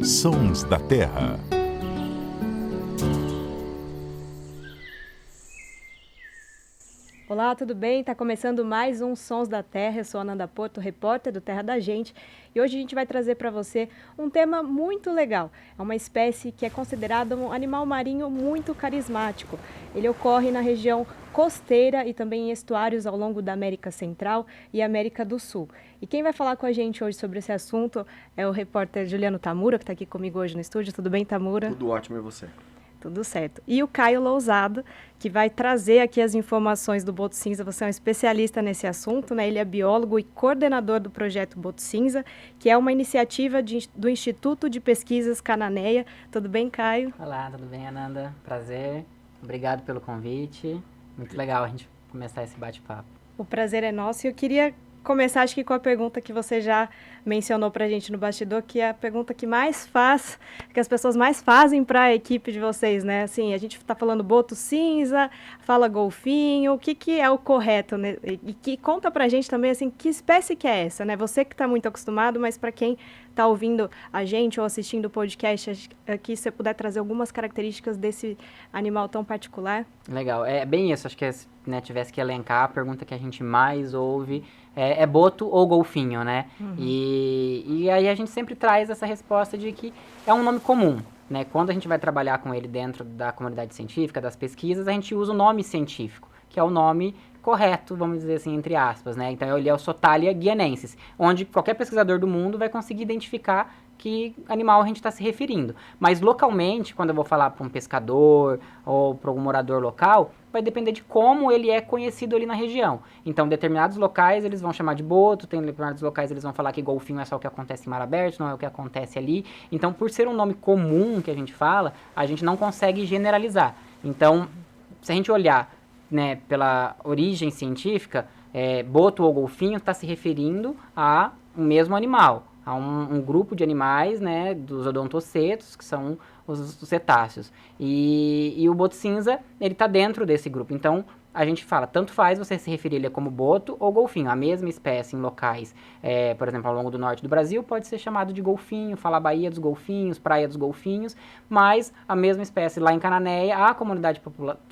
Sons da Terra. Olá, tudo bem? Está começando mais um Sons da Terra. Eu sou a Ananda Porto, repórter do Terra da Gente. E hoje a gente vai trazer para você um tema muito legal. É uma espécie que é considerada um animal marinho muito carismático. Ele ocorre na região costeira e também em estuários ao longo da América Central e América do Sul. E quem vai falar com a gente hoje sobre esse assunto é o repórter Juliano Tamura, que está aqui comigo hoje no estúdio. Tudo bem, Tamura? Tudo ótimo, e você? Tudo certo. E o Caio Lousado, que vai trazer aqui as informações do Boto Cinza. Você é um especialista nesse assunto, né? Ele é biólogo e coordenador do projeto Boto Cinza, que é uma iniciativa do Instituto de Pesquisas Cananéia. Tudo bem, Caio? Olá, tudo bem, Ananda? Prazer. Obrigado pelo convite. Muito legal a gente começar esse bate-papo. O prazer é nosso e eu queria começar, acho que com a pergunta que você já mencionou para a gente no bastidor, que é a pergunta que as pessoas mais fazem para a equipe de vocês, né? Assim, a gente está falando boto cinza, fala golfinho, o que é o correto, né? E que conta para a gente também, assim, que espécie que é essa, né? Você que está muito acostumado, mas para quem está ouvindo a gente ou assistindo o podcast aqui, se você puder trazer algumas características desse animal tão particular. Legal, é bem isso, acho que se tivesse que elencar, a pergunta que a gente mais ouve é boto ou golfinho, né? Uhum. E aí a gente sempre traz essa resposta de que é um nome comum, né? Quando a gente vai trabalhar com ele dentro da comunidade científica, das pesquisas, a gente usa o nome científico, que é o nome correto, vamos dizer assim, entre aspas, né? Então ele é o Sotalia guianensis, onde qualquer pesquisador do mundo vai conseguir identificar que animal a gente está se referindo. Mas localmente, quando eu vou falar para um pescador ou para um morador local, vai depender de como ele é conhecido ali na região. Então, determinados locais eles vão chamar de boto, tem determinados locais eles vão falar que golfinho é só o que acontece em mar aberto, não é o que acontece ali. Então, por ser um nome comum que a gente fala, a gente não consegue generalizar. Então, se a gente olhar, né, pela origem científica, boto ou golfinho está se referindo a um mesmo animal, a um grupo de animais, né, dos odontocetos, que são os cetáceos. E o boto cinza, ele está dentro desse grupo. Então, a gente fala, tanto faz você se referir ele como boto ou golfinho. A mesma espécie em locais, por exemplo, ao longo do norte do Brasil, pode ser chamado de golfinho, falar Baía dos Golfinhos, Praia dos Golfinhos, mas a mesma espécie lá em Cananéia, a comunidade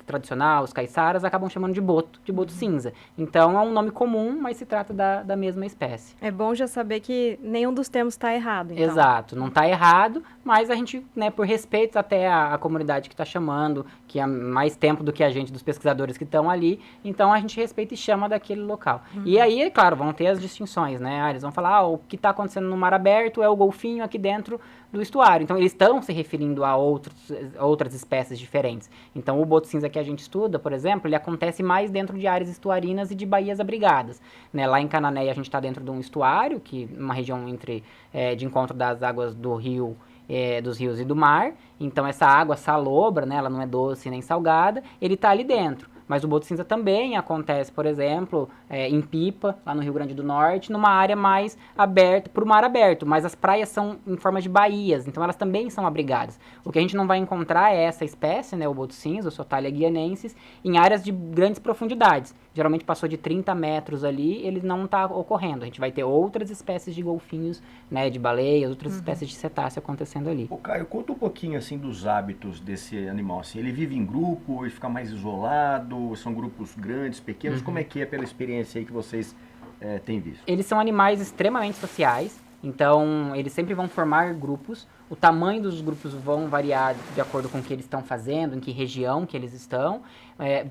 tradicional, os caiçaras, acabam chamando de boto cinza. Então, é um nome comum, mas se trata da mesma espécie. É bom já saber que nenhum dos termos está errado, então. Exato, não está errado, mas a gente, né, por respeito até a comunidade que está chamando, que há mais tempo do que a gente, dos pesquisadores que estão ali, então a gente respeita e chama daquele local. Uhum. E aí, é claro, vão ter as distinções, né? Eles vão falar, o que está acontecendo no mar aberto é o golfinho aqui dentro do estuário. Então, eles estão se referindo a outras espécies diferentes. Então, o boto cinza que a gente estuda, por exemplo, ele acontece mais dentro de áreas estuarinas e de baías abrigadas. Né? Lá em Cananéia, a gente está dentro de um estuário, que uma região de encontro das águas do rio, dos rios e do mar. Então, essa água salobra, né, ela não é doce nem salgada, ele está ali dentro. Mas o boto cinza também acontece, por exemplo, em Pipa, lá no Rio Grande do Norte, numa área mais aberta, para o mar aberto. Mas as praias são em forma de baías, então elas também são abrigadas. O que a gente não vai encontrar é essa espécie, né, o boto cinza, o Sotalia guianensis, em áreas de grandes profundidades. Geralmente passou de 30 metros ali, ele não está ocorrendo. A gente vai ter outras espécies de golfinhos, né, de baleias, outras espécies de cetáceo acontecendo ali. Ô Caio, conta um pouquinho assim dos hábitos desse animal. Assim, ele vive em grupo, ele fica mais isolado, são grupos grandes, pequenos? Como é que é pela experiência aí que vocês têm visto? Eles são animais extremamente sociais, então eles sempre vão formar grupos. O tamanho dos grupos vão variar de acordo com o que eles estão fazendo, em que região que eles estão.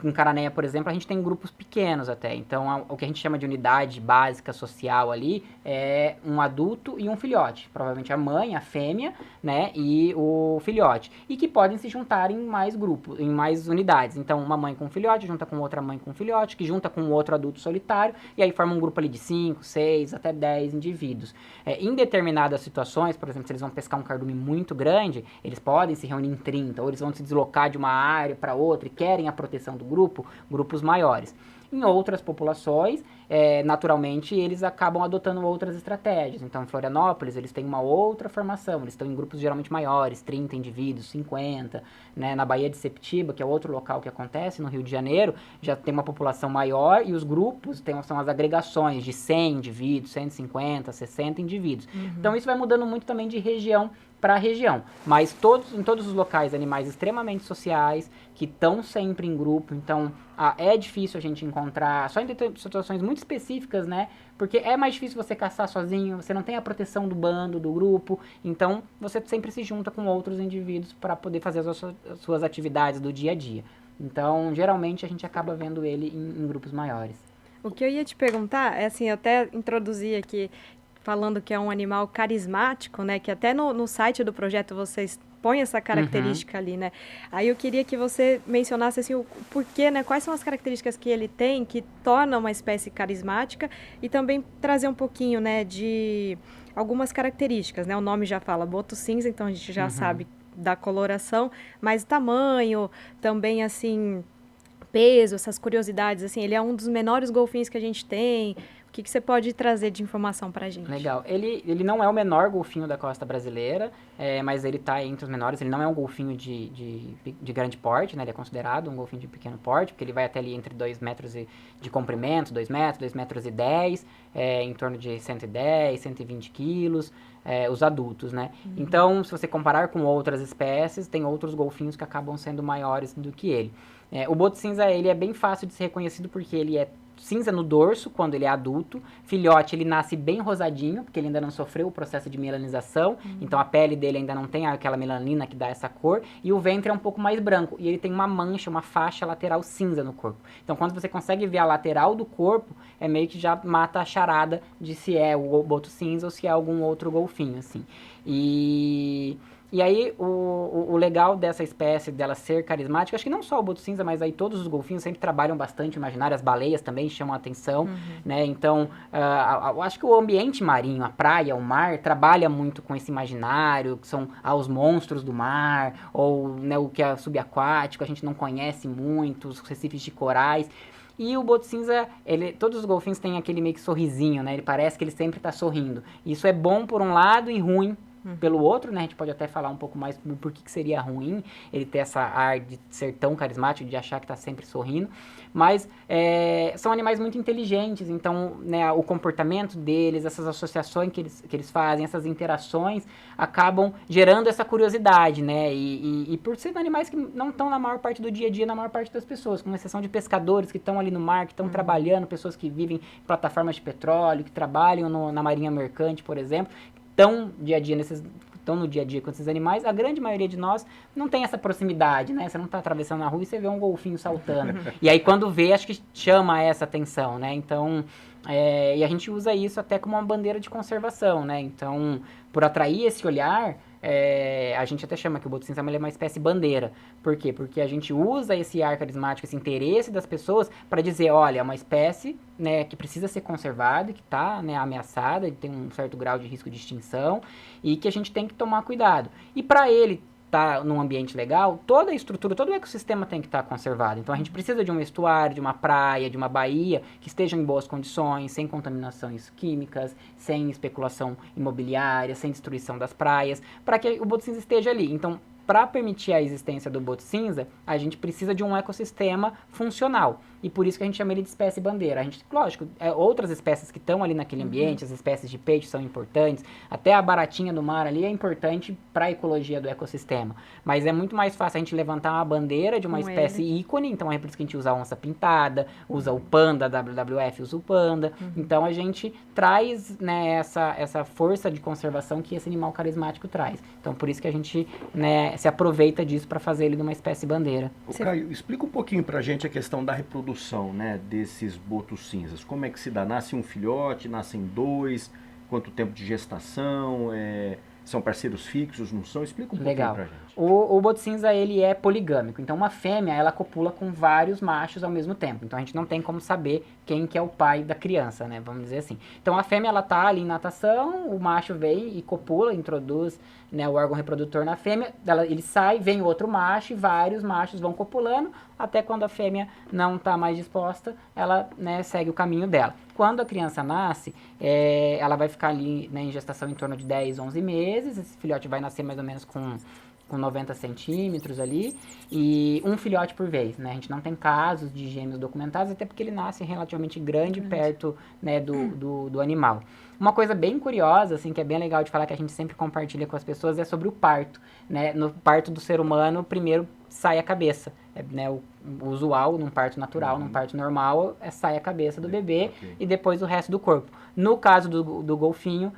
Em Cananéia, por exemplo, a gente tem grupos pequenos até. Então, o que a gente chama de unidade básica social ali é um adulto e um filhote. Provavelmente a mãe, a fêmea, né, e o filhote. E que podem se juntar em mais grupos, em mais unidades. Então, uma mãe com um filhote junta com outra mãe com um filhote, que junta com outro adulto solitário, e aí forma um grupo ali de 5, 6, até 10 indivíduos. Em determinadas situações, por exemplo, se eles vão pescar um cardume muito grande, eles podem se reunir em 30, ou eles vão se deslocar de uma área para outra e querem a proteção do grupo, grupos maiores. Em outras populações, naturalmente, eles acabam adotando outras estratégias. Então, em Florianópolis, eles têm uma outra formação, eles estão em grupos geralmente maiores, 30 indivíduos, 50, né? Na Baía de Septiba, que é outro local que acontece, no Rio de Janeiro, já tem uma população maior e os grupos são as agregações de 100 indivíduos, 150, 60 indivíduos. Então, isso vai mudando muito também de região para a região, mas em todos os locais, animais extremamente sociais, que estão sempre em grupo, então é difícil a gente encontrar, só em situações muito específicas, né, porque é mais difícil você caçar sozinho, você não tem a proteção do bando, do grupo, então você sempre se junta com outros indivíduos para poder fazer as suas atividades do dia a dia. Então, geralmente, a gente acaba vendo ele em grupos maiores. O que eu ia te perguntar é assim, eu até introduzi aqui falando que é um animal carismático, né? Que até no site do projeto vocês põem essa característica ali, né? Aí eu queria que você mencionasse assim, o porquê, né? Quais são as características que ele tem que tornam uma espécie carismática e também trazer um pouquinho, né, de algumas características, né? O nome já fala boto cinza, então a gente já sabe da coloração, mas tamanho, também assim, peso, essas curiosidades, assim, ele é um dos menores golfinhos que a gente tem. O que você pode trazer de informação para a gente? Legal. Ele não é o menor golfinho da costa brasileira, mas ele está entre os menores. Ele não é um golfinho de grande porte, né? Ele é considerado um golfinho de pequeno porte, porque ele vai até ali entre 2 metros de comprimento, 2 metros e 10, em torno de 110, 120 quilos, os adultos, né? Então, se você comparar com outras espécies, tem outros golfinhos que acabam sendo maiores do que ele. O boto cinza, ele é bem fácil de ser reconhecido porque ele é cinza no dorso, quando ele é adulto. Filhote, ele nasce bem rosadinho, porque ele ainda não sofreu o processo de melanização, então a pele dele ainda não tem aquela melanina que dá essa cor, e o ventre é um pouco mais branco, e ele tem uma mancha, uma faixa lateral cinza no corpo. Então, quando você consegue ver a lateral do corpo, é meio que já mata a charada de se é o boto cinza ou se é algum outro golfinho, assim. E aí, o legal dessa espécie, dela ser carismática, acho que não só o boto cinza, mas aí todos os golfinhos sempre trabalham bastante o imaginário, as baleias também chamam a atenção, né? Então, eu acho que o ambiente marinho, a praia, o mar, trabalha muito com esse imaginário, que são os monstros do mar, ou, né, o que é subaquático, a gente não conhece muito, os recifes de corais. E o boto cinza, todos os golfinhos têm aquele meio que sorrisinho, né? Ele parece que ele sempre está sorrindo. Isso é bom por um lado e ruim pelo outro, né? A gente pode até falar um pouco mais por que seria ruim ele ter essa ar de ser tão carismático, de achar que está sempre sorrindo. Mas são animais muito inteligentes, então, né, o comportamento deles, essas associações que eles fazem, essas interações, acabam gerando essa curiosidade, né? E por serem animais que não estão na maior parte do dia a dia, na maior parte das pessoas, com exceção de pescadores que estão ali no mar, que estão trabalhando, pessoas que vivem em plataformas de petróleo, que trabalham na marinha mercante, por exemplo, estão no dia a dia com esses animais. A grande maioria de nós não tem essa proximidade, né? Você não está atravessando a rua e você vê um golfinho saltando. E aí, quando vê, acho que chama essa atenção, né? Então, e a gente usa isso até como uma bandeira de conservação, né? Então, por atrair esse olhar, a gente até chama que o boto cinza é uma espécie bandeira. Por quê? Porque a gente usa esse ar carismático, esse interesse das pessoas para dizer, olha, é uma espécie, né, que precisa ser conservada, que está, né, ameaçada, tem um certo grau de risco de extinção e que a gente tem que tomar cuidado. E para ele estar num ambiente legal, toda a estrutura, todo o ecossistema tem que estar conservado. Então a gente precisa de um estuário, de uma praia, de uma baía que estejam em boas condições, sem contaminações químicas, sem especulação imobiliária, sem destruição das praias, para que o boto cinza esteja ali. Então, para permitir a existência do boto cinza, a gente precisa de um ecossistema funcional. E por isso que a gente chama ele de espécie bandeira. A gente, lógico, outras espécies que estão ali naquele ambiente, as espécies de peixe são importantes, até a baratinha do mar ali é importante para a ecologia do ecossistema. Mas é muito mais fácil a gente levantar uma bandeira de uma espécie ícone, então é por isso que a gente usa a onça pintada, usa o panda, a WWF usa o panda. Então a gente traz, né, essa força de conservação que esse animal carismático traz. Então por isso que a gente, né, se aproveita disso para fazer ele de uma espécie bandeira. Caio, explica um pouquinho pra gente a questão da reprodução, né, desses botos cinzas. Como é que se dá? Nasce um filhote, nascem 2, quanto tempo de gestação, são parceiros fixos, não são? Explica um pouquinho pra gente. O boto cinza, ele é poligâmico, então uma fêmea, ela copula com vários machos ao mesmo tempo, então a gente não tem como saber quem que é o pai da criança, né, vamos dizer assim. Então a fêmea, ela tá ali em natação, o macho vem e copula, introduz, né, o órgão reprodutor na fêmea, ele sai, vem outro macho e vários machos vão copulando, até quando a fêmea não tá mais disposta, ela, né, segue o caminho dela. quando a criança nasce, ela vai ficar ali, né, em gestação em torno de 10, 11 meses, esse filhote vai nascer mais ou menos com 90 centímetros ali, e um filhote por vez, né? A gente não tem casos de gêmeos documentados, até porque ele nasce relativamente grande perto, né, do animal. Uma coisa bem curiosa, assim, que é bem legal de falar, que a gente sempre compartilha com as pessoas, é sobre o parto, né? No parto do ser humano, primeiro sai a cabeça, né? O usual, num parto natural, num parto normal, sai a cabeça do bebê e depois o resto do corpo. No caso do golfinho,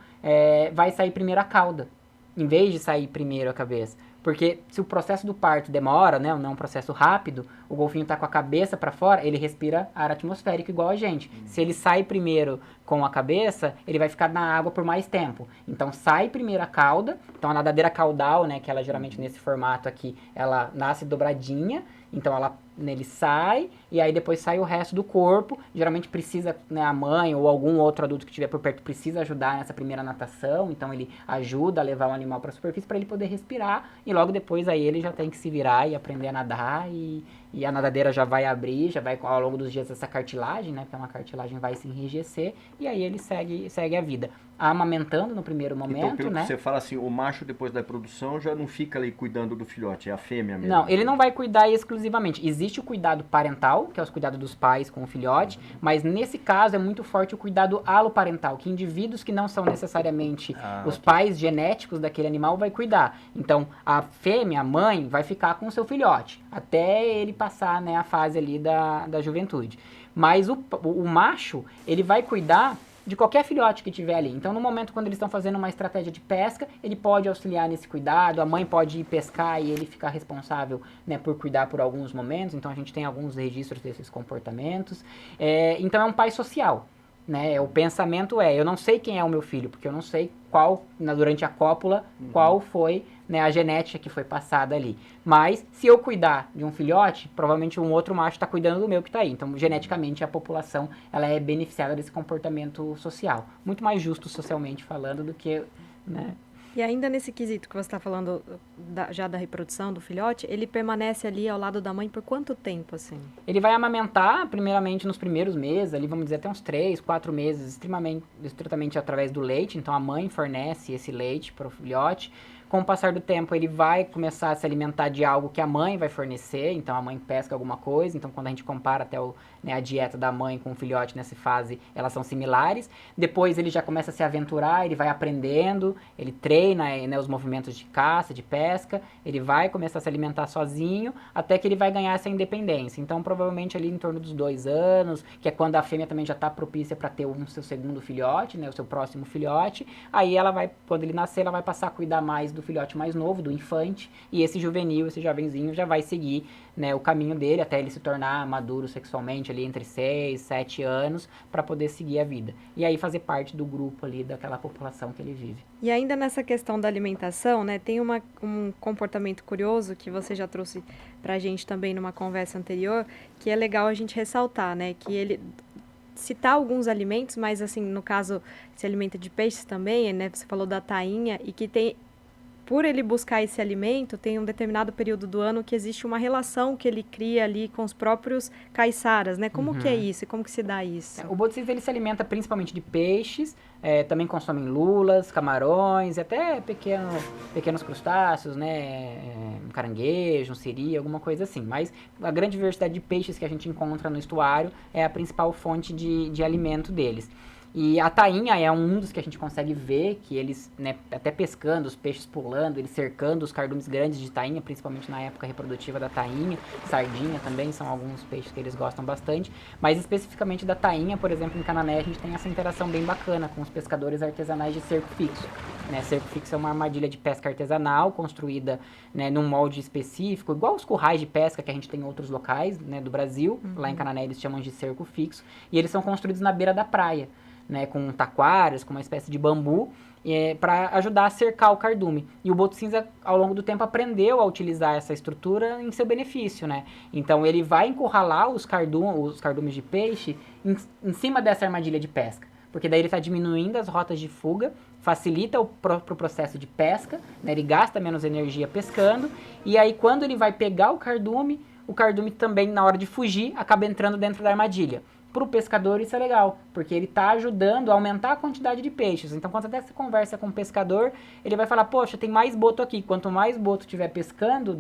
vai sair primeiro a cauda, em vez de sair primeiro a cabeça. Porque se o processo do parto demora, né, não é um processo rápido, o golfinho está com a cabeça para fora, ele respira ar atmosférico igual a gente. Se ele sai primeiro com a cabeça, ele vai ficar na água por mais tempo. Então sai primeiro a cauda, então a nadadeira caudal, né, que ela geralmente nesse formato aqui, ela nasce dobradinha, então ele sai e aí depois sai o resto do corpo. Geralmente precisa, né, a mãe ou algum outro adulto que estiver por perto precisa ajudar nessa primeira natação, então ele ajuda a levar o animal para a superfície para ele poder respirar e logo depois aí ele já tem que se virar e aprender a nadar e a nadadeira já vai abrir, já vai ao longo dos dias essa cartilagem, né, que é uma cartilagem, vai se enrijecer e aí ele segue a vida. Amamentando no primeiro momento, então, pelo né? que você fala assim, o macho depois da reprodução já não fica ali cuidando do filhote, é a fêmea mesmo. Não, ele não vai cuidar exclusivamente. Existe o cuidado parental, que é o cuidado dos pais com o filhote, mas nesse caso é muito forte o cuidado aloparental, que indivíduos que não são necessariamente os pais genéticos daquele animal vai cuidar. Então, a fêmea, a mãe, vai ficar com o seu filhote, até ele passar, né, a fase ali da juventude. Mas o macho, ele vai cuidar de qualquer filhote que tiver ali. Então, no momento quando eles estão fazendo uma estratégia de pesca, ele pode auxiliar nesse cuidado, a mãe pode ir pescar e ele ficar responsável, né, por cuidar por alguns momentos. Então, a gente tem alguns registros desses comportamentos. Então, é um pai social, né? O pensamento eu não sei quem é o meu filho, porque eu não sei durante a cópula, qual foi, né, a genética que foi passada ali. Mas, se eu cuidar de um filhote, provavelmente um outro macho está cuidando do meu que está aí. Então, geneticamente, a população ela é beneficiada desse comportamento social. Muito mais justo socialmente falando do que, né? E ainda nesse quesito que você está falando já da reprodução do filhote, ele permanece ali ao lado da mãe por quanto tempo, assim? Ele vai amamentar, primeiramente, nos primeiros meses, ali vamos dizer até uns 3, 4 meses, estritamente através do leite. Então, a mãe fornece esse leite para o filhote. Com o passar do tempo, ele vai começar a se alimentar de algo que a mãe vai fornecer, então a mãe pesca alguma coisa, então quando a gente compara até a dieta da mãe com o filhote nessa fase, elas são similares. Depois ele já começa a se aventurar, ele vai aprendendo, ele treina, né, os movimentos de caça, de pesca, ele vai começar a se alimentar sozinho, até que ele vai ganhar essa independência. Então provavelmente ali em torno dos 2 anos, que é quando a fêmea também já está propícia para ter seu segundo filhote, né, o seu próximo filhote, aí ela vai, quando ele nascer, ela vai passar a cuidar mais do filhote mais novo, do infante, e esse juvenil, esse jovenzinho já vai seguir, né, o caminho dele até ele se tornar maduro sexualmente ali entre 6, 7 anos para poder seguir a vida. E aí fazer parte do grupo ali daquela população que ele vive. E ainda nessa questão da alimentação, né, tem um comportamento curioso que você já trouxe pra gente também numa conversa anterior, que é legal a gente ressaltar, né, que ele citar alguns alimentos, mas assim, no caso, se alimenta de peixes também, né, você falou da tainha, e que tem por ele buscar esse alimento, tem um determinado período do ano que existe uma relação que ele cria ali com os próprios caiçaras, né? Como que é isso e como que se dá isso? O boto cinza, ele se alimenta principalmente de peixes, também consomem lulas, camarões, até pequenos crustáceos, né? Um caranguejo, um siri, alguma coisa assim. Mas a grande diversidade de peixes que a gente encontra no estuário é a principal fonte de alimento deles. E a tainha é um dos que a gente consegue ver, que eles, né, até pescando, os peixes pulando, eles cercando os cardumes grandes de tainha, principalmente na época reprodutiva da tainha. Sardinha também são alguns peixes que eles gostam bastante. Mas especificamente da tainha, por exemplo, em Canané, a gente tem essa interação bem bacana com os pescadores artesanais de cerco fixo. Né? Cerco fixo é uma armadilha de pesca artesanal, construída, né, num molde específico, igual os currais de pesca que a gente tem em outros locais, né, do Brasil. Lá em Canané eles chamam de cerco fixo. E eles são construídos na beira da praia, né, com taquaras, com uma espécie de bambu, para ajudar a cercar o cardume. E o boto cinza, ao longo do tempo, aprendeu a utilizar essa estrutura em seu benefício, né? Então, ele vai encurralar os cardumes de peixe em cima dessa armadilha de pesca, porque daí ele está diminuindo as rotas de fuga, facilita o próprio processo de pesca, né? Ele gasta menos energia pescando, e aí, quando ele vai pegar o cardume também, na hora de fugir, acaba entrando dentro da armadilha. para o pescador isso é legal, porque ele está ajudando a aumentar a quantidade de peixes. Então, quando você conversa com o pescador, ele vai falar, poxa, tem mais boto aqui. Quanto mais boto estiver pescando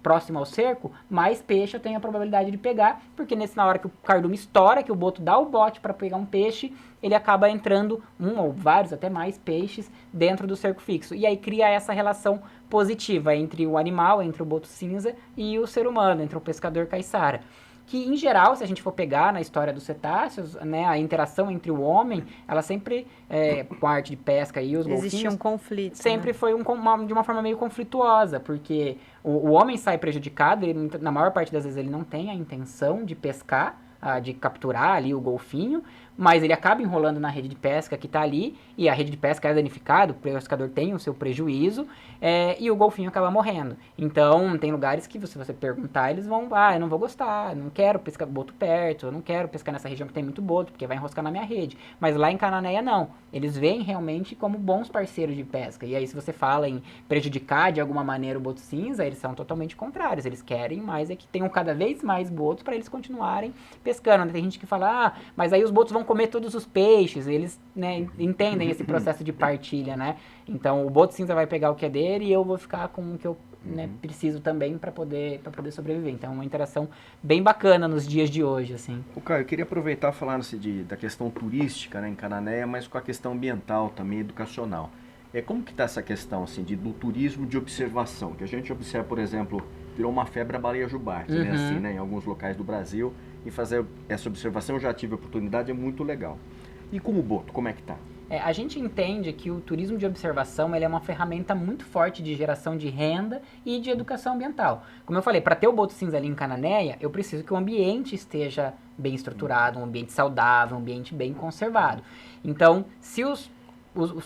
próximo ao cerco, mais peixe eu tenho a probabilidade de pegar, porque na hora que o cardume estoura, que o boto dá o bote para pegar um peixe, ele acaba entrando um ou vários, até mais peixes dentro do cerco fixo. E aí cria essa relação positiva entre o animal, entre o boto cinza e o ser humano, entre o pescador caiçara. Que, em geral, se a gente for pegar na história dos cetáceos, né, a interação entre o homem, ela sempre, com a arte de pesca e os golfinhos... Existia um conflito, sempre né? foi de uma forma meio conflituosa, porque o homem sai prejudicado, ele, na maior parte das vezes ele não tem a intenção de pescar, de capturar ali o golfinho, mas ele acaba enrolando na rede de pesca que está ali, e a rede de pesca é danificada, o pescador tem o seu prejuízo, e o golfinho acaba morrendo. Então, tem lugares que, se você perguntar, eles vão, eu não vou gostar, não quero pescar boto perto, eu não quero pescar nessa região que tem muito boto, porque vai enroscar na minha rede. Mas lá em Cananéia, não. Eles veem realmente como bons parceiros de pesca. E aí, se você fala em prejudicar de alguma maneira o boto cinza, eles são totalmente contrários. Eles querem mais que tenham cada vez mais botos para eles continuarem pescando. Tem gente que fala, mas aí os botos vão comer todos os peixes. Eles, né, entendem esse processo de partilha, né? Então, o boto cinza vai pegar o que é dele e eu vou ficar com o que eu, né, preciso também para poder sobreviver. Então, é uma interação bem bacana nos dias de hoje, assim. Caio, eu queria aproveitar falando-se da questão turística, né, em Cananéia, mas com a questão ambiental também, educacional. Como que está essa questão assim, do turismo de observação? Que a gente observa, por exemplo, virou uma febre a baleia jubarte, né, assim, né, em alguns locais do Brasil, e fazer essa observação, eu já tive a oportunidade, é muito legal. E como o boto, como é que está? A gente entende que o turismo de observação ele é uma ferramenta muito forte de geração de renda e de educação ambiental. Como eu falei, para ter o boto cinza ali em Cananéia, eu preciso que o ambiente esteja bem estruturado, um ambiente saudável, um ambiente bem conservado. Então, se os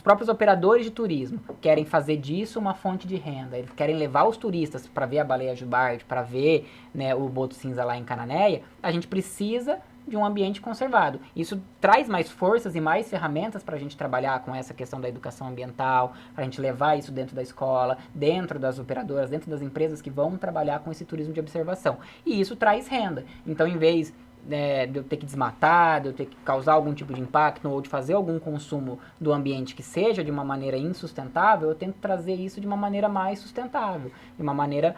próprios operadores de turismo querem fazer disso uma fonte de renda, eles querem levar os turistas para ver a baleia jubarte, para ver, né, o boto cinza lá em Cananéia, a gente precisa de um ambiente conservado. Isso traz mais forças e mais ferramentas para a gente trabalhar com essa questão da educação ambiental, para a gente levar isso dentro da escola, dentro das operadoras, dentro das empresas que vão trabalhar com esse turismo de observação. E isso traz renda. Então, em vez de eu ter que desmatar, de eu ter que causar algum tipo de impacto ou de fazer algum consumo do ambiente que seja de uma maneira insustentável, eu tento trazer isso de uma maneira mais sustentável, de uma maneira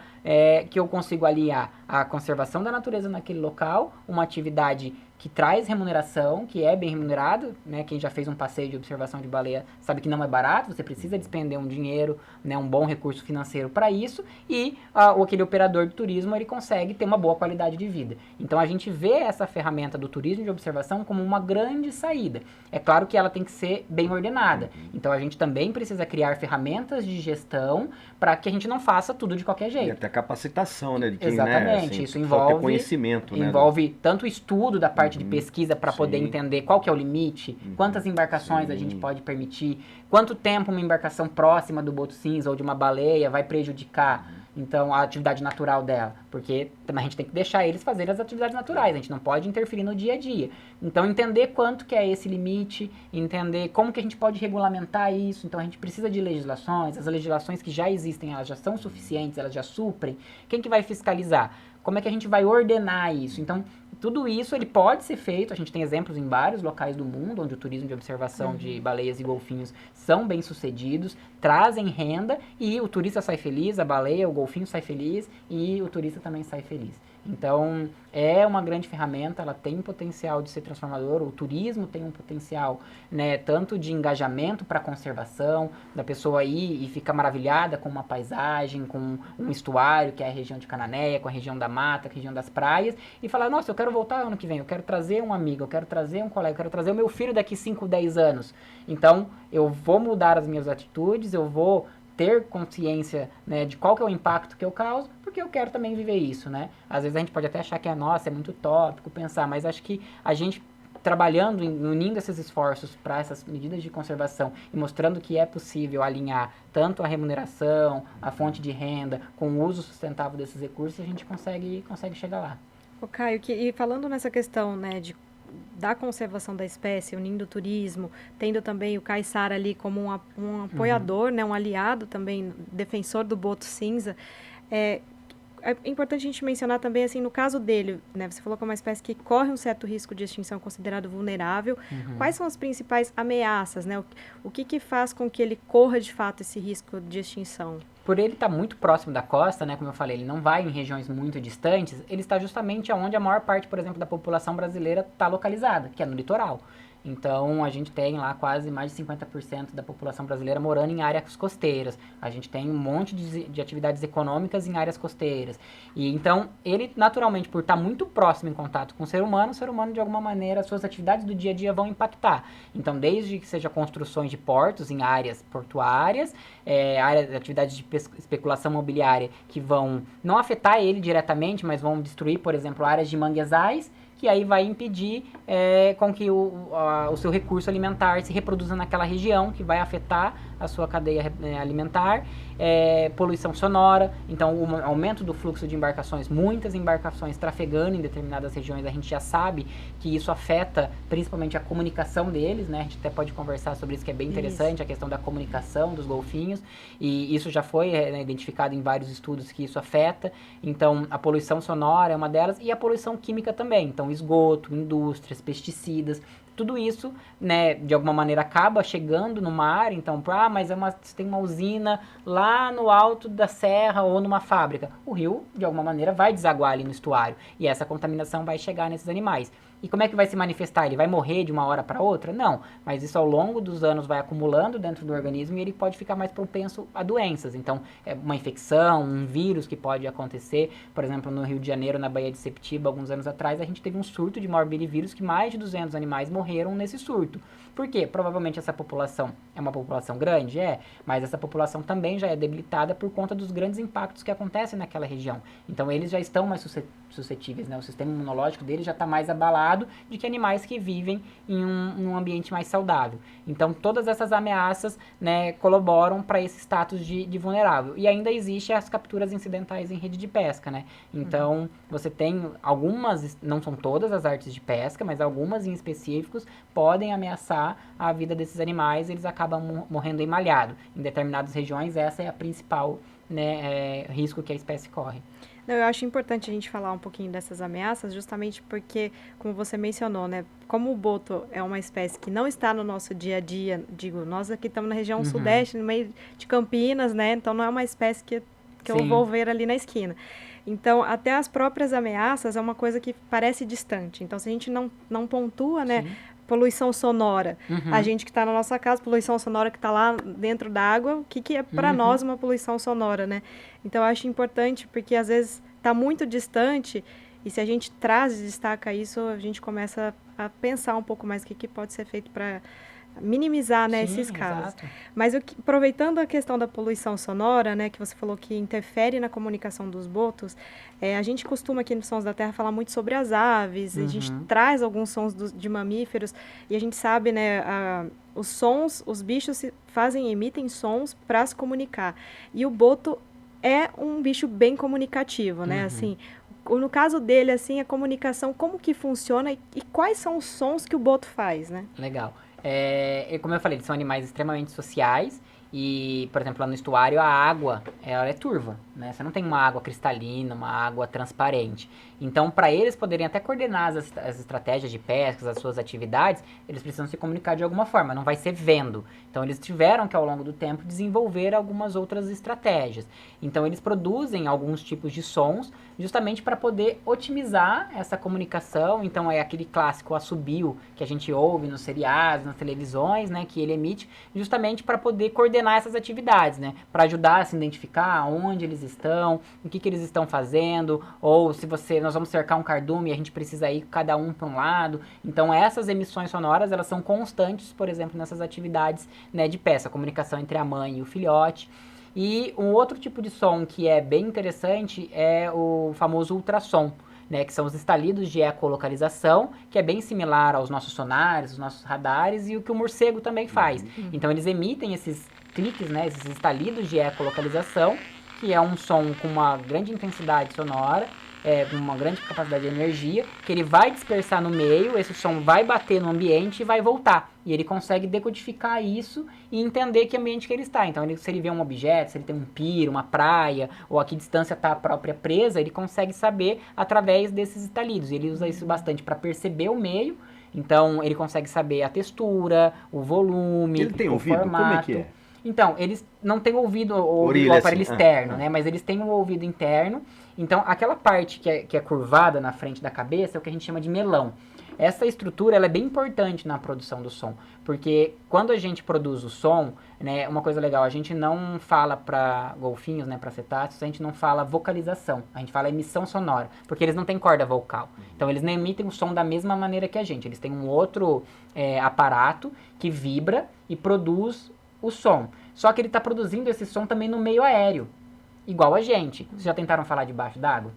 que eu consigo aliar a conservação da natureza naquele local, uma atividade que traz remuneração, que é bem remunerado, né? Quem já fez um passeio de observação de baleia sabe que não é barato, você precisa despender um dinheiro, né? Um bom recurso financeiro para isso, e aquele operador de turismo, ele consegue ter uma boa qualidade de vida. Então, a gente vê essa ferramenta do turismo de observação como uma grande saída. É claro que ela tem que ser bem ordenada. Então, a gente também precisa criar ferramentas de gestão para que a gente não faça tudo de qualquer jeito. E até capacitação, né? De quem, exatamente, né, assim, isso envolve conhecimento, né? Envolve tanto o estudo da parte de pesquisa para poder entender qual que é o limite, quantas embarcações a gente pode permitir, quanto tempo uma embarcação próxima do boto cinza ou de uma baleia vai prejudicar, então, a atividade natural dela, porque a gente tem que deixar eles fazerem as atividades naturais, a gente não pode interferir no dia a dia. Então, entender quanto que é esse limite, entender como que a gente pode regulamentar isso. Então, a gente precisa de legislações, as legislações que já existem, elas já são suficientes, elas já suprem. Quem que vai fiscalizar? Como é que a gente vai ordenar isso? Então, tudo isso ele pode ser feito, a gente tem exemplos em vários locais do mundo, onde o turismo de observação de baleias e golfinhos são bem sucedidos, trazem renda e o turista sai feliz, a baleia, o golfinho sai feliz e o turista também sai feliz. Então, é uma grande ferramenta, ela tem um potencial de ser transformador, o turismo tem um potencial, né, tanto de engajamento para conservação, da pessoa ir e ficar maravilhada com uma paisagem, com um estuário, que é a região de Cananéia, com a região da mata, com a região das praias, e falar, nossa, eu quero voltar ano que vem, eu quero trazer um amigo, eu quero trazer um colega, eu quero trazer o meu filho daqui 5, 10 anos. Então, eu vou mudar as minhas atitudes, eu vou ter consciência, né, de qual que é o impacto que eu causo, porque eu quero também viver isso, né? Às vezes a gente pode até achar que nossa, é muito utópico pensar, mas acho que a gente trabalhando, unindo esses esforços para essas medidas de conservação e mostrando que é possível alinhar tanto a remuneração, a fonte de renda, com o uso sustentável desses recursos, a gente consegue chegar lá. Caio, e falando nessa questão, né, da conservação da espécie, unindo o turismo, tendo também o caiçara ali como um apoiador, né, um aliado também, defensor do boto cinza, é importante a gente mencionar também, assim, no caso dele, né? Você falou que é uma espécie que corre um certo risco de extinção, considerado vulnerável. Quais são as principais ameaças, né? O que faz com que ele corra, de fato, esse risco de extinção? Por ele estar muito próximo da costa, né, como eu falei, ele não vai em regiões muito distantes, ele está justamente onde a maior parte, por exemplo, da população brasileira está localizada, que é no litoral. Então, a gente tem lá quase mais de 50% da população brasileira morando em áreas costeiras. A gente tem um monte de atividades econômicas em áreas costeiras. E então, ele, naturalmente, por estar muito próximo em contato com o ser humano, de alguma maneira, as suas atividades do dia a dia vão impactar. Então, desde que seja construções de portos em áreas portuárias, atividades de especulação imobiliária que vão não afetar ele diretamente, mas vão destruir, por exemplo, áreas de manguezais, que aí vai impedir com que o seu recurso alimentar se reproduza naquela região, que vai afetar a sua cadeia alimentar, poluição sonora, então o aumento do fluxo de embarcações, muitas embarcações trafegando em determinadas regiões, a gente já sabe que isso afeta principalmente a comunicação deles, né? A gente até pode conversar sobre isso, que é bem interessante, a questão da comunicação dos golfinhos, e isso já foi identificado em vários estudos que isso afeta. Então a poluição sonora é uma delas, e a poluição química também, então esgoto, indústrias, pesticidas, tudo isso, né, de alguma maneira acaba chegando no mar. Então, mas tem uma usina lá no alto da serra ou numa fábrica. O rio, de alguma maneira, vai desaguar ali no estuário e essa contaminação vai chegar nesses animais. E como é que vai se manifestar? Ele vai morrer de uma hora para outra? Não, mas isso ao longo dos anos vai acumulando dentro do organismo e ele pode ficar mais propenso a doenças. Então, é uma infecção, um vírus que pode acontecer. Por exemplo, no Rio de Janeiro, na Baía de Septiba, alguns anos atrás, a gente teve um surto de morbirivírus que mais de 200 animais morreram nesse surto. Por quê? Provavelmente essa população é uma população grande, mas essa população também já é debilitada por conta dos grandes impactos que acontecem naquela região. Então, eles já estão mais suscetíveis, né? O sistema imunológico deles já está mais abalado de que animais que vivem em um ambiente mais saudável. Então, todas essas ameaças, né, colaboram para esse status de vulnerável. E ainda existe as capturas incidentais em rede de pesca, né? Então, você tem algumas, não são todas as artes de pesca, mas algumas em específicos podem ameaçar a vida desses animais, eles acabam morrendo emalhado. Em determinadas regiões, essa é a principal, né, risco que a espécie corre. Eu acho importante a gente falar um pouquinho dessas ameaças, justamente porque, como você mencionou, né, como o boto é uma espécie que não está no nosso dia a dia, digo, nós aqui estamos na região sudeste, no meio de Campinas, né, então não é uma espécie que eu vou ver ali na esquina. Então, até as próprias ameaças é uma coisa que parece distante. Então, se a gente não pontua, né, poluição sonora, a gente que está na nossa casa, poluição sonora que está lá dentro da água, o que é para nós uma poluição sonora, né? Então, eu acho importante, porque às vezes está muito distante, e se a gente traz e destaca isso, a gente começa a pensar um pouco mais o que pode ser feito para minimizar, né, esses casos. Exato. Mas aproveitando a questão da poluição sonora, né, que você falou que interfere na comunicação dos botos, a gente costuma aqui no Sons da Terra falar muito sobre as aves, a gente traz alguns sons de mamíferos, e a gente sabe, né, os sons, os bichos emitem sons para se comunicar. E o boto é um bicho bem comunicativo, né, assim, no caso dele, assim, a comunicação, como que funciona e quais são os sons que o boto faz, né? Legal. Como eu falei, eles são animais extremamente sociais e, por exemplo, lá no estuário a água ela é turva, né? Você não tem uma água cristalina, uma água transparente. Então, para eles poderem até coordenar as estratégias de pesca, as suas atividades, eles precisam se comunicar de alguma forma, não vai ser vendo. Então, eles tiveram que, ao longo do tempo, desenvolver algumas outras estratégias. Então, eles produzem alguns tipos de sons justamente para poder otimizar essa comunicação. Então, é aquele clássico assobio que a gente ouve nos seriados, nas televisões, né, que ele emite, justamente para poder coordenar essas atividades, né, para ajudar a se identificar onde eles estão, o que eles estão fazendo, ou se nós vamos cercar um cardume e a gente precisa ir cada um para um lado. Então, essas emissões sonoras, elas são constantes, por exemplo, nessas atividades, né, de pesca, a comunicação entre a mãe e o filhote. E um outro tipo de som que é bem interessante é o famoso ultrassom, né, que são os estalidos de ecolocalização, que é bem similar aos nossos sonares, os nossos radares, e o que o morcego também faz. Então, eles emitem esses cliques, né, esses estalidos de ecolocalização, que é um som com uma grande intensidade sonora, com uma grande capacidade de energia, que ele vai dispersar no meio, esse som vai bater no ambiente e vai voltar. E ele consegue decodificar isso e entender que ambiente que ele está. Então, se ele vê um objeto, se ele tem um piro, uma praia, ou a que distância está a própria presa, ele consegue saber através desses estalidos. Ele usa isso bastante para perceber o meio. Então, ele consegue saber a textura, o volume, ele tem o ouvido? formato. Como é que é? Então, eles não têm ouvido Orelha, o aparelho assim. externo, né? Mas eles têm um ouvido interno. Então, aquela parte que é curvada na frente da cabeça é o que a gente chama de melão. Essa estrutura ela é bem importante na produção do som, porque quando a gente produz o som, né, uma coisa legal, a gente não fala para golfinhos, né, para cetáceos, a gente não fala vocalização, a gente fala emissão sonora, porque eles não têm corda vocal. Então eles não emitem o som da mesma maneira que a gente, eles têm um outro aparato que vibra e produz o som. Só que ele está produzindo esse som também no meio aéreo. Igual a gente. Vocês já tentaram falar debaixo d'água?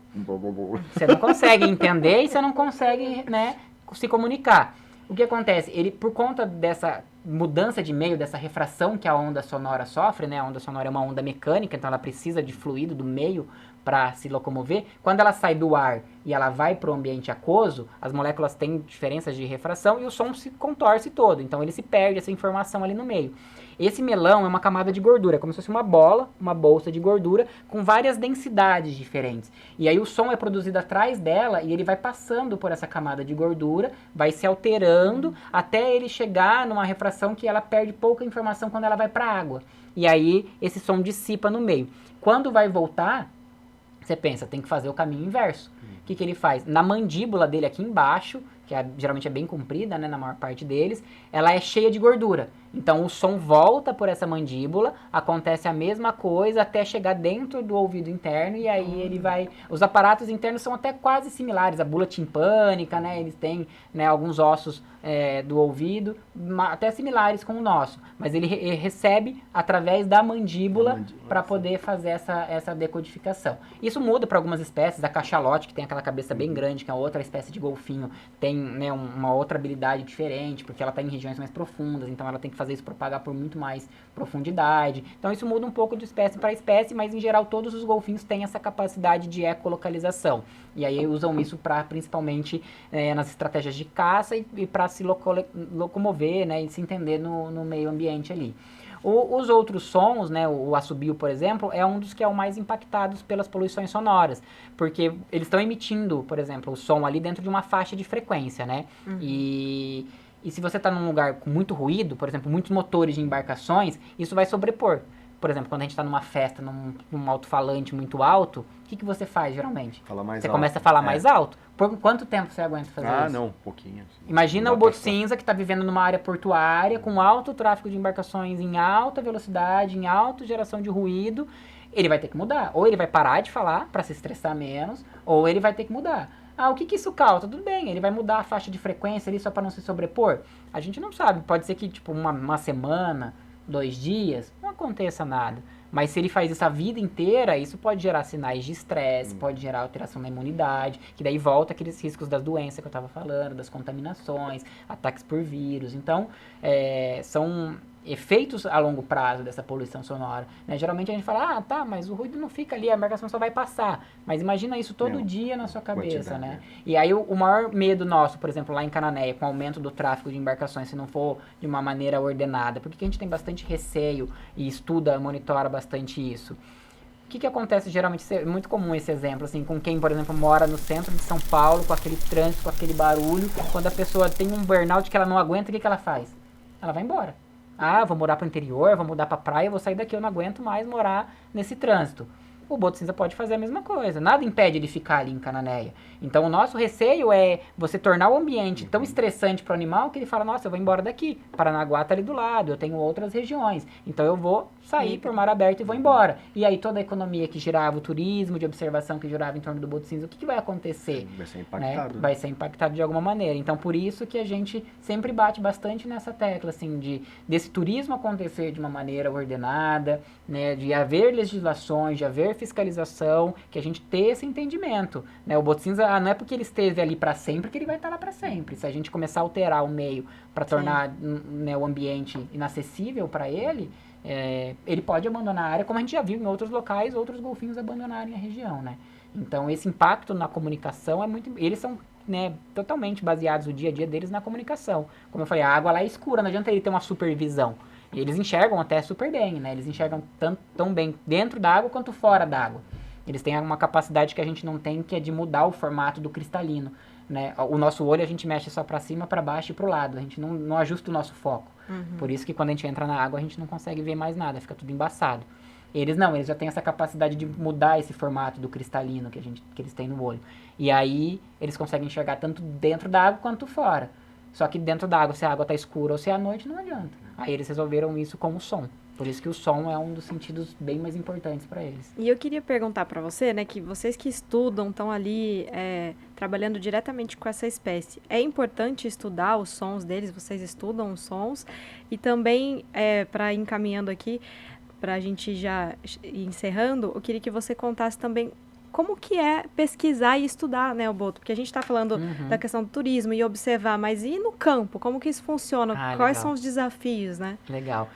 Você não consegue entender e você não consegue, né, se comunicar. O que acontece? Ele, por conta dessa mudança de meio, dessa refração que a onda sonora sofre, né? A onda sonora é uma onda mecânica, então ela precisa de fluido do meio para se locomover. Quando ela sai do ar e ela vai para o ambiente aquoso, as moléculas têm diferenças de refração e o som se contorce todo. Então ele se perde essa informação ali no meio. Esse melão é uma camada de gordura, como se fosse uma bola, uma bolsa de gordura com várias densidades diferentes. E aí o som é produzido atrás dela e ele vai passando por essa camada de gordura, vai se alterando até ele chegar numa refração que ela perde pouca informação quando ela vai para a água. E aí esse som dissipa no meio. Quando vai voltar, você pensa, tem que fazer o caminho inverso. O que ele faz? Na mandíbula dele aqui embaixo, que geralmente é bem comprida, né, na maior parte deles, ela é cheia de gordura. Então o som volta por essa mandíbula, acontece a mesma coisa até chegar dentro do ouvido interno e aí ele vai... Os aparatos internos são até quase similares, a bula timpânica, né, eles têm, né, alguns ossos do ouvido, até similares com o nosso, mas ele recebe através da mandíbula para poder fazer essa decodificação. Isso muda para algumas espécies, a cachalote, que tem aquela cabeça bem grande, que é outra espécie de golfinho, tem, né, uma outra habilidade diferente, porque ela está em regiões mais profundas, então ela tem que fazer isso propagar por muito mais profundidade. Então isso muda um pouco de espécie para espécie, mas em geral todos os golfinhos têm essa capacidade de ecolocalização. E aí usam isso para principalmente nas estratégias de caça e para se locomover, né, e se entender no meio ambiente ali. Os outros sons, né, o assobio, por exemplo, é um dos que é o mais impactados pelas poluições sonoras, porque eles estão emitindo, por exemplo, o som ali dentro de uma faixa de frequência, né? Uhum. E se você está num lugar com muito ruído, por exemplo, muitos motores de embarcações, isso vai sobrepor. Por exemplo, quando a gente está numa festa, num alto-falante muito alto, o que você faz, geralmente? Fala mais você alto. Começa a falar mais alto. Por quanto tempo você aguenta fazer isso? Ah, não, um pouquinho. Assim. Imagina o boto cinza que está vivendo numa área portuária, com alto tráfego de embarcações em alta velocidade, em alta geração de ruído. Ele vai ter que mudar. Ou ele vai parar de falar para se estressar menos, ou ele vai ter que mudar. Ah, o que isso causa? Tudo bem, ele vai mudar a faixa de frequência ali só para não se sobrepor? A gente não sabe. Pode ser que, tipo, uma semana, 2 dias, não aconteça nada. Mas se ele faz isso a vida inteira, isso pode gerar sinais de estresse, pode gerar alteração na imunidade, que daí volta aqueles riscos das doenças que eu estava falando, das contaminações, ataques por vírus. Então, são efeitos a longo prazo dessa poluição sonora, né? Geralmente a gente fala, tá, mas o ruído não fica ali, a embarcação só vai passar. Mas imagina isso todo dia na sua cabeça, né? E aí o maior medo nosso, por exemplo, lá em Cananéia, com o aumento do tráfego de embarcações, se não for de uma maneira ordenada, porque a gente tem bastante receio e estuda, monitora bastante isso. O que acontece geralmente, é muito comum esse exemplo, assim, com quem, por exemplo, mora no centro de São Paulo, com aquele trânsito, com aquele barulho, quando a pessoa tem um burnout que ela não aguenta, o que ela faz? Ela vai embora. Ah, vou morar para o interior, vou mudar para a praia, vou sair daqui, eu não aguento mais morar nesse trânsito. O boto cinza pode fazer a mesma coisa. Nada impede ele ficar ali em Cananéia. Então, o nosso receio é você tornar o ambiente tão estressante para o animal que ele fala, nossa, eu vou embora daqui. Paranaguá está ali do lado, eu tenho outras regiões. Então, eu vou sair por mar aberto e vou embora. E aí, toda a economia que girava, o turismo de observação que girava em torno do boto cinza, o que vai acontecer? Vai ser impactado. Né? Vai ser impactado de alguma maneira. Então, por isso que a gente sempre bate bastante nessa tecla, assim, desse turismo acontecer de uma maneira ordenada, né? De haver legislações, de haver fiscalização, que a gente ter esse entendimento, né? O boto cinza, não é porque ele esteve ali para sempre que ele vai estar lá para sempre. Se a gente começar a alterar o meio para tornar, né, o ambiente inacessível para ele, ele pode abandonar a área, como a gente já viu em outros locais, outros golfinhos abandonarem a região, né? Então, esse impacto na comunicação é muito... Eles são, né, totalmente baseados, o dia a dia deles, na comunicação. Como eu falei, a água lá é escura, não adianta ele ter uma supervisão. E eles enxergam até super bem, né? Eles enxergam tão bem dentro da água quanto fora da água. Eles têm uma capacidade que a gente não tem, que é de mudar o formato do cristalino, né? O nosso olho a gente mexe só para cima, para baixo e para o lado. A gente não ajusta o nosso foco. Por isso que quando a gente entra na água, a gente não consegue ver mais nada, fica tudo embaçado. Eles não, eles já têm essa capacidade de mudar esse formato do cristalino que eles têm no olho. E aí, eles conseguem enxergar tanto dentro da água quanto fora. Só que dentro da água, se a água está escura ou se é à noite, não adianta. Aí eles resolveram isso como som. Por isso que o som é um dos sentidos bem mais importantes para eles. E eu queria perguntar para você, né, que vocês que estudam, estão ali trabalhando diretamente com essa espécie, é importante estudar os sons deles? Vocês estudam os sons? E também, para ir encaminhando aqui, para a gente já ir encerrando, eu queria que você contasse também como que é pesquisar e estudar, né, Boto? Porque a gente está falando da questão do turismo e observar, mas e no campo? Como que isso funciona? Quais são os desafios, né? Legal.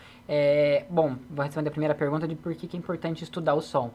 Bom, vou responder a primeira pergunta de por que é importante estudar o som.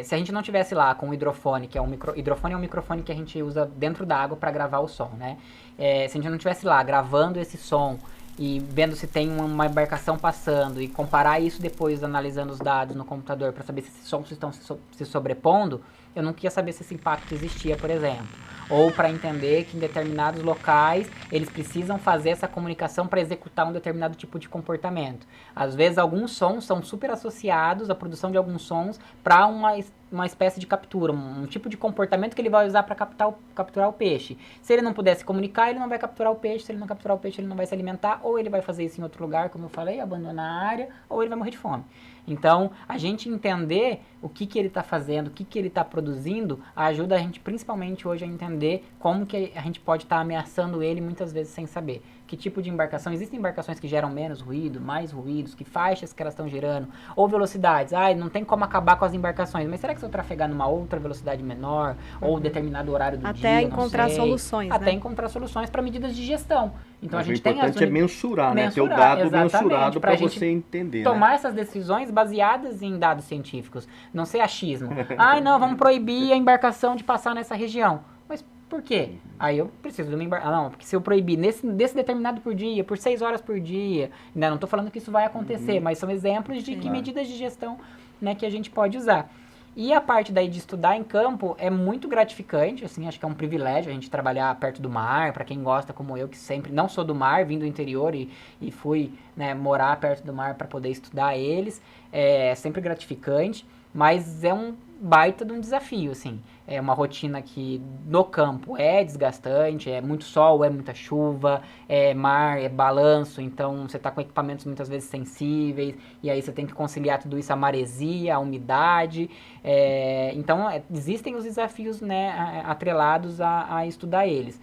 Se a gente não tivesse lá com o hidrofone, que é hidrofone é um microfone que a gente usa dentro da água para gravar o som, né? Se a gente não tivesse lá gravando esse som e vendo se tem uma embarcação passando e comparar isso depois analisando os dados no computador para saber se esses sons estão se sobrepondo, eu não queria saber se esse impacto existia, por exemplo. Ou para entender que em determinados locais eles precisam fazer essa comunicação para executar um determinado tipo de comportamento. Às vezes alguns sons são super associados, a produção de alguns sons, para uma espécie de captura, um tipo de comportamento que ele vai usar para capturar o peixe. Se ele não puder se comunicar, ele não vai capturar o peixe, se ele não capturar o peixe, ele não vai se alimentar, ou ele vai fazer isso em outro lugar, como eu falei, abandonar a área, ou ele vai morrer de fome. Então, a gente entender o que ele está fazendo, o que ele está produzindo, ajuda a gente, principalmente hoje, a entender como que a gente pode estar ameaçando ele muitas vezes sem saber. Que tipo de embarcação? Existem embarcações que geram menos ruído, mais ruídos, que faixas que elas estão gerando, ou velocidades. Não tem como acabar com as embarcações, mas será que se eu trafegar numa outra velocidade menor, ou determinado horário do dia, até encontrar soluções, até encontrar soluções para medidas de gestão. Então, mas a gente o importante é mensurar, né? Ter o dado mensurado para você entender. Tomar essas decisões baseadas em dados científicos. Não ser achismo. Não, vamos proibir a embarcação de passar nessa região. Mas por quê? Aí eu preciso de uma embarcação. Não, porque se eu proibir desse determinado por dia, por 6 horas por dia, não estou falando que isso vai acontecer, mas são exemplos de que medidas de gestão, né, que a gente pode usar. E a parte daí de estudar em campo é muito gratificante, assim, acho que é um privilégio a gente trabalhar perto do mar, para quem gosta como eu, que sempre não sou do mar, vim do interior e fui, né, morar perto do mar para poder estudar eles, é sempre gratificante, mas é um baita de um desafio, assim. É uma rotina que no campo é desgastante, é muito sol, é muita chuva, é mar, é balanço, então você está com equipamentos muitas vezes sensíveis, e aí você tem que conciliar tudo isso, a maresia, a umidade, então existem os desafios, né, atrelados a estudar eles.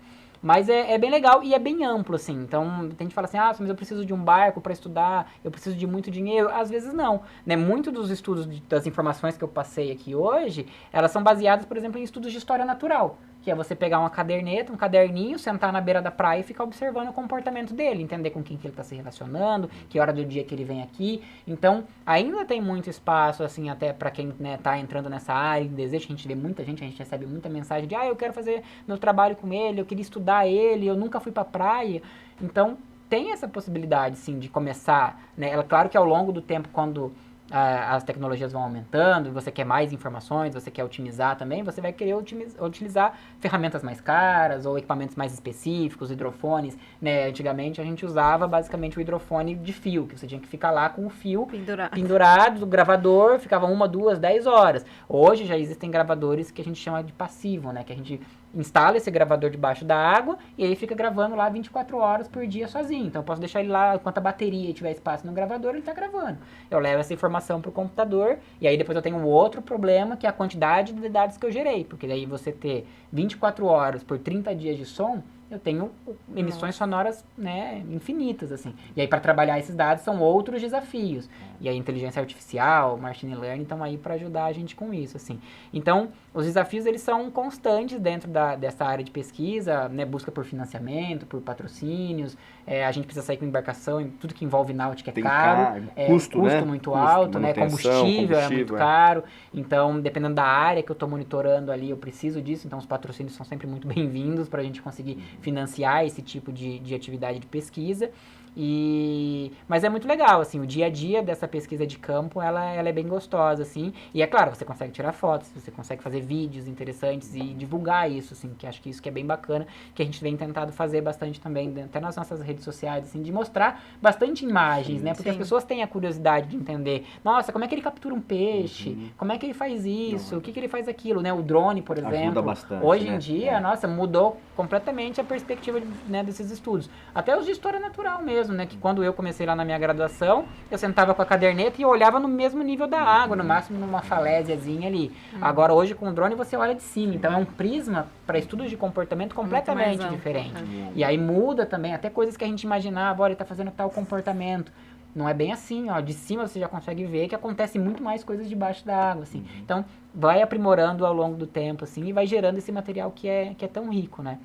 Mas é bem legal e é bem amplo, assim. Então, tem gente que fala assim, mas eu preciso de um barco para estudar, eu preciso de muito dinheiro. Às vezes não, né? Muito dos estudos, das informações que eu passei aqui hoje, elas são baseadas, por exemplo, em estudos de história natural. Que é você pegar uma caderneta, um caderninho, sentar na beira da praia e ficar observando o comportamento dele, entender com quem que ele está se relacionando, que hora do dia que ele vem aqui. Então, ainda tem muito espaço, assim, até para quem, né, tá entrando nessa área, deseja, a gente vê muita gente, a gente recebe muita mensagem de, eu quero fazer meu trabalho com ele, eu queria estudar ele, eu nunca fui pra praia. Então, tem essa possibilidade, sim, de começar, né? Claro que ao longo do tempo, quando as tecnologias vão aumentando, você quer mais informações, você quer otimizar também, você vai querer utilizar ferramentas mais caras ou equipamentos mais específicos, hidrofones, né? Antigamente a gente usava basicamente o hidrofone de fio, que você tinha que ficar lá com o fio pendurado do gravador, ficava 1, 2, 10 horas. Hoje já existem gravadores que a gente chama de passivo, né? Que a gente instala esse gravador debaixo da água e ele fica gravando lá 24 horas por dia sozinho. Então eu posso deixar ele lá, enquanto a bateria tiver espaço no gravador, ele está gravando. Eu levo essa informação para o computador e aí depois eu tenho um outro problema, que é a quantidade de dados que eu gerei. Porque daí você ter 24 horas por 30 dias de som eu tenho emissões sonoras, né, infinitas, assim. E aí, para trabalhar esses dados, são outros desafios. E a inteligência artificial, machine learning, estão aí para ajudar a gente com isso, assim. Então, os desafios, eles são constantes dentro dessa área de pesquisa, né, busca por financiamento, por patrocínios, a gente precisa sair com embarcação, em tudo que envolve náutica é caro, custo, né? muito alto, né, combustível é muito caro, então, dependendo da área que eu estou monitorando ali, eu preciso disso, então os patrocínios são sempre muito bem-vindos para a gente conseguir financiar esse tipo de atividade de pesquisa. Mas é muito legal, assim, o dia a dia dessa pesquisa de campo, ela é bem gostosa, assim, e é claro, você consegue tirar fotos, você consegue fazer vídeos interessantes e divulgar isso, assim, que acho que isso que é bem bacana, que a gente vem tentado fazer bastante também, até nas nossas redes sociais, assim, de mostrar bastante imagens, né, porque as pessoas têm a curiosidade de entender, nossa, como é que ele captura um peixe, como é que ele faz isso, o que ele faz aquilo, né, o drone, por exemplo, ajuda bastante, hoje em dia, nossa, mudou completamente a perspectiva, né, desses estudos, até os de história natural mesmo, né, que quando eu comecei lá na minha graduação, eu sentava com a caderneta e eu olhava no mesmo nível da água, no máximo numa falésiazinha ali. Agora, hoje, com o drone, você olha de cima. Então, é um prisma para estudos de comportamento completamente diferente. E aí muda também, até coisas que a gente imaginava, olha, ele está fazendo tal comportamento. Não é bem assim, ó. De cima você já consegue ver que acontece muito mais coisas debaixo da água, assim. Então, vai aprimorando ao longo do tempo, assim, e vai gerando esse material que é tão rico, né?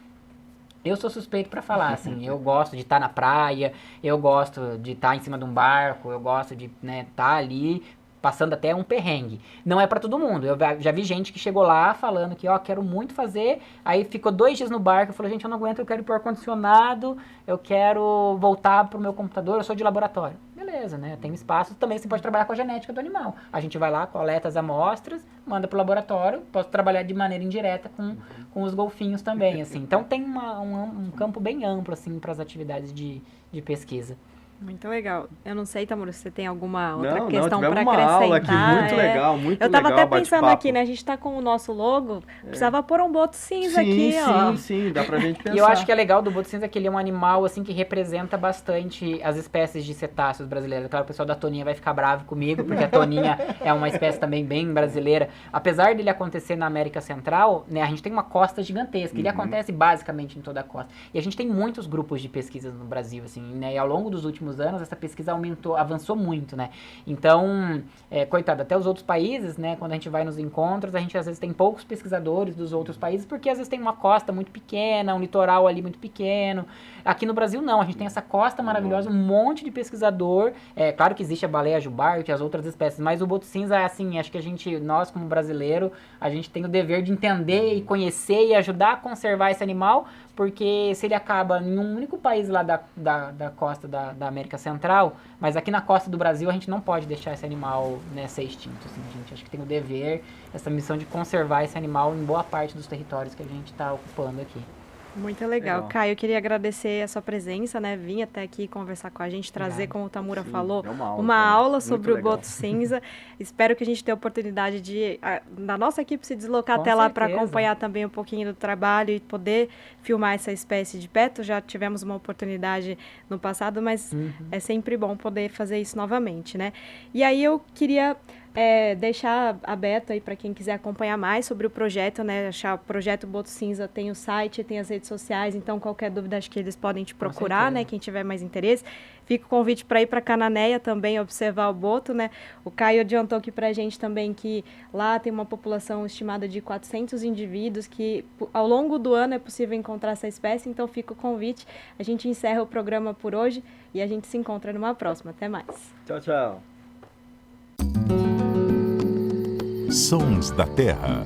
Eu sou suspeito para falar, assim, eu gosto de estar na praia, eu gosto de estar em cima de um barco, eu gosto de, né, estar ali passando até um perrengue. Não é para todo mundo, eu já vi gente que chegou lá falando que, ó, quero muito fazer, aí ficou 2 dias no barco e falou, gente, eu não aguento, eu quero ir pro ar-condicionado, eu quero voltar pro meu computador, eu sou de laboratório. Beleza, né, tem espaço, também você pode trabalhar com a genética do animal. A gente vai lá, coleta as amostras, manda pro laboratório, posso trabalhar de maneira indireta com os golfinhos também, assim. Então tem um campo bem amplo, assim, para as atividades de pesquisa. Muito legal. Eu não sei, Tamuro, se você tem alguma outra questão para uma acrescentar. Aula aqui, muito legal, muito legal. Eu tava até pensando aqui, né? A gente tá com o nosso logo, precisava pôr um boto cinza aqui, ó. Sim, dá pra gente pensar. E eu acho que é legal do boto cinza que ele é um animal, assim, que representa bastante as espécies de cetáceos brasileiras. Claro, o pessoal da Toninha vai ficar bravo comigo, porque a Toninha é uma espécie também bem brasileira. Apesar dele acontecer na América Central, né? A gente tem uma costa gigantesca. Ele acontece basicamente em toda a costa. E a gente tem muitos grupos de pesquisas no Brasil, assim, né? E ao longo dos últimos anos, essa pesquisa avançou muito, né? Então, coitado, até os outros países, né? Quando a gente vai nos encontros, a gente às vezes tem poucos pesquisadores dos outros países, porque às vezes tem uma costa muito pequena, um litoral ali muito pequeno. Aqui no Brasil, não. A gente tem essa costa maravilhosa, um monte de pesquisador. Claro que existe a baleia jubarte e as outras espécies, mas o boto cinza é assim, acho que nós como brasileiro, a gente tem o dever de entender e conhecer e ajudar a conservar esse animal, porque se ele acaba em um único país lá da costa da América Central, mas aqui na costa do Brasil a gente não pode deixar esse animal, né, ser extinto. Assim, a gente acho que tem o dever, essa missão de conservar esse animal em boa parte dos territórios que a gente está ocupando aqui. Muito legal. Caio, eu queria agradecer a sua presença, né? Vim até aqui conversar com a gente, trazer, como o Tamura falou, uma aula sobre o boto cinza. Espero que a gente tenha a oportunidade da nossa equipe se deslocar até lá para acompanhar também um pouquinho do trabalho e poder filmar essa espécie de perto. Já tivemos uma oportunidade no passado, mas é sempre bom poder fazer isso novamente, né? E aí eu queria deixar aberto aí para quem quiser acompanhar mais sobre o projeto, né? Achar o projeto Boto Cinza, tem o site, tem as redes sociais, então qualquer dúvida acho que eles podem te procurar, né? Quem tiver mais interesse. Fica o convite para ir para Cananéia também, observar o boto, né? O Caio adiantou aqui para a gente também que lá tem uma população estimada de 400 indivíduos, que ao longo do ano é possível encontrar essa espécie, então fica o convite. A gente encerra o programa por hoje e a gente se encontra numa próxima. Até mais. Tchau, tchau. Sons da Terra.